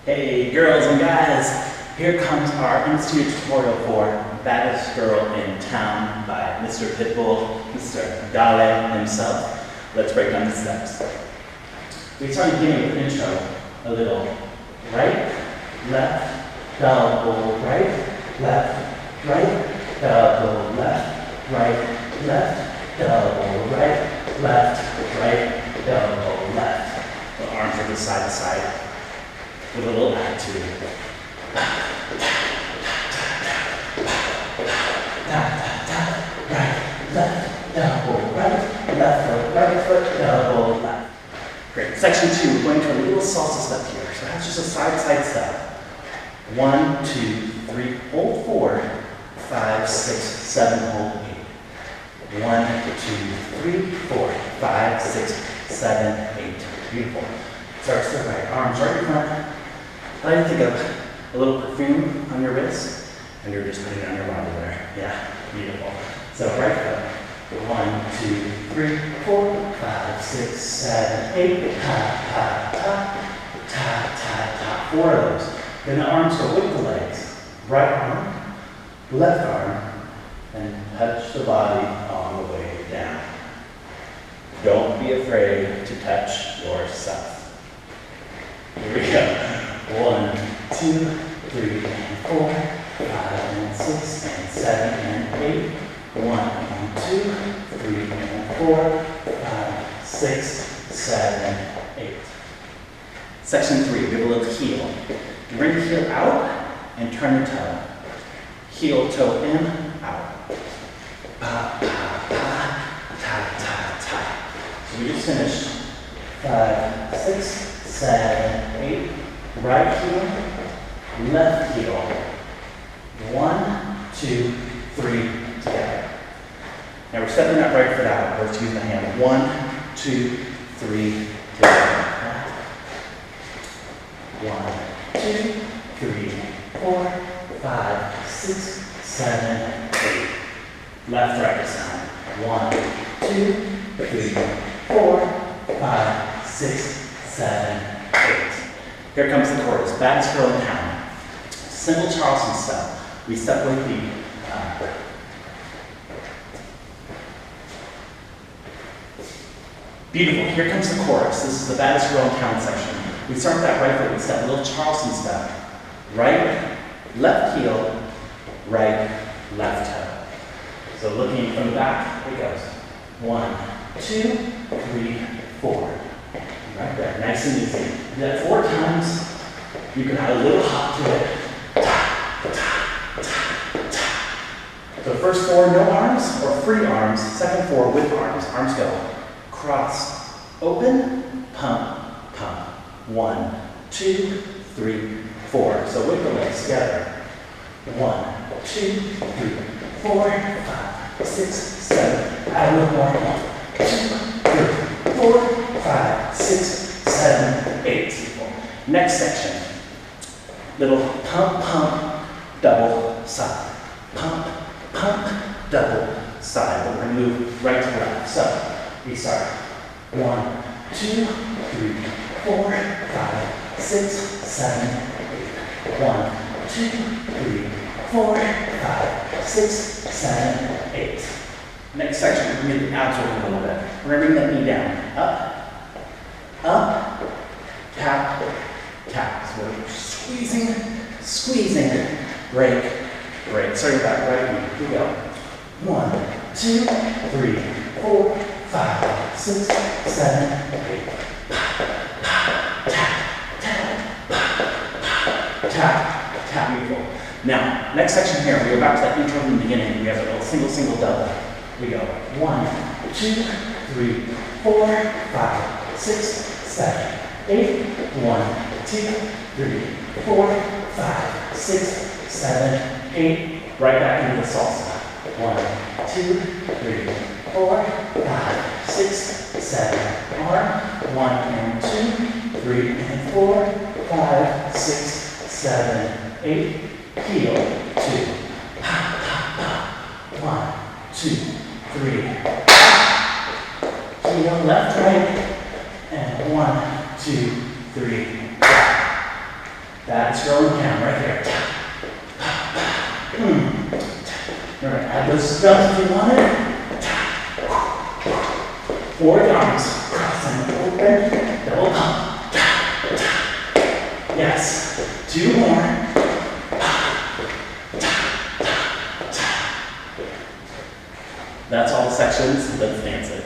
Hey girls and guys, here comes our Institute tutorial for Baddest Girl in Town by Mr. Pitbull, Mr. Dale himself. Let's break down the steps. We start beginning with an intro, a little right, left, double, right, left, double, left, double, right, double, left. The arms are just side to side. With a little attitude. Right, left, double, right foot, double, left. Great. Section 2, we're going to a little salsa step here. So that's just a side step. 1, 2, 3, hold 4, 5, 6, 7, hold 8. 1, 2, 3, 4, 5, 6, 7, 8. Beautiful. Starts to the right. Arms right in front. I like to think of a little perfume on your wrist, and you're just putting it on your body there. Yeah, beautiful. So right foot. 1, 2, 3, 4, 5, 6, 7, 8. Ta. 4 of those. Then the arms go with the legs. Right arm, left arm, and touch the body on the way down. Don't be afraid to touch yourself. Here we go. 1, 2, 3, and 4, 5, and 6, and 7, and 8. 1, 2, 3, and 4, 5, 6, 7, 8. Section 3, give a little heel. Bring the heel out and turn your toe. Heel, toe in, out. Pa, ta. So we just finished 5, 6, 7, 8. Right heel, left heel. 1, 2, 3, together. Now we're stepping that right foot out. Let's use the hand. 1, 2, 3, together. 1, 2, 3, 4, 5, 6, 7, 8. Left, right this time. 1, 2, 3, 4, 5, 6, 7, 8. Here comes the chorus. Baddest Girl in Town. Simple Charleston step. We step with the beautiful. Here comes the chorus. This is the Baddest Girl in Town section. We start with that right foot. We step a little Charleston step. Right, left heel, right, left toe. So looking from the back, it goes 1, 2, 3, 4. Right there, nice and easy. Do that 4 times. You can add a little hop to it. So first 4, no arms or free arms. Second 4 with arms. Arms go. Cross, open, pump, pump. 1, 2, 3, 4. So with the legs together. 1, 2, 3, 4, 5, 6, 7. Add a little more. 2, 3, 4, 5, 6, 7, 8. Next section. Little pump, pump, double side. Pump, pump, double side. But we're going to move right to left. So we start. 1, 2, 3, 4, 5, 6, 7, 8. 1, 2, 3, 4, 5, 6, 7, 8. Next section, we're going to get the abs working a little bit. We're going to bring that knee down. Up, tap, tap. So we're squeezing, break. Starting back right knee. Here we go. 1, 2, 3, 4, 5, 6, 7, 8. Tap. Beautiful. Now, next section here, we go back to that intro from the beginning. We have a little single, double. We go 1, 2, 3, 4, 5, 6, 7, 8. 1, 2, 3, 4, 5, 6, 7, 8. Right back into the salsa. 1, 2, 3, 4, 5, 6, 7. Arm. 1 and 2, 3 and 4, 5, 6, 7, 8. Heel. 2. 1, 2, 3. Heel left, right, and 1, 2, 3. That's growing down right here. All right, add those steps if you want it. Forward arms, cross and open, double pump. Yes, 2 more. That's all the sections, let's dance it.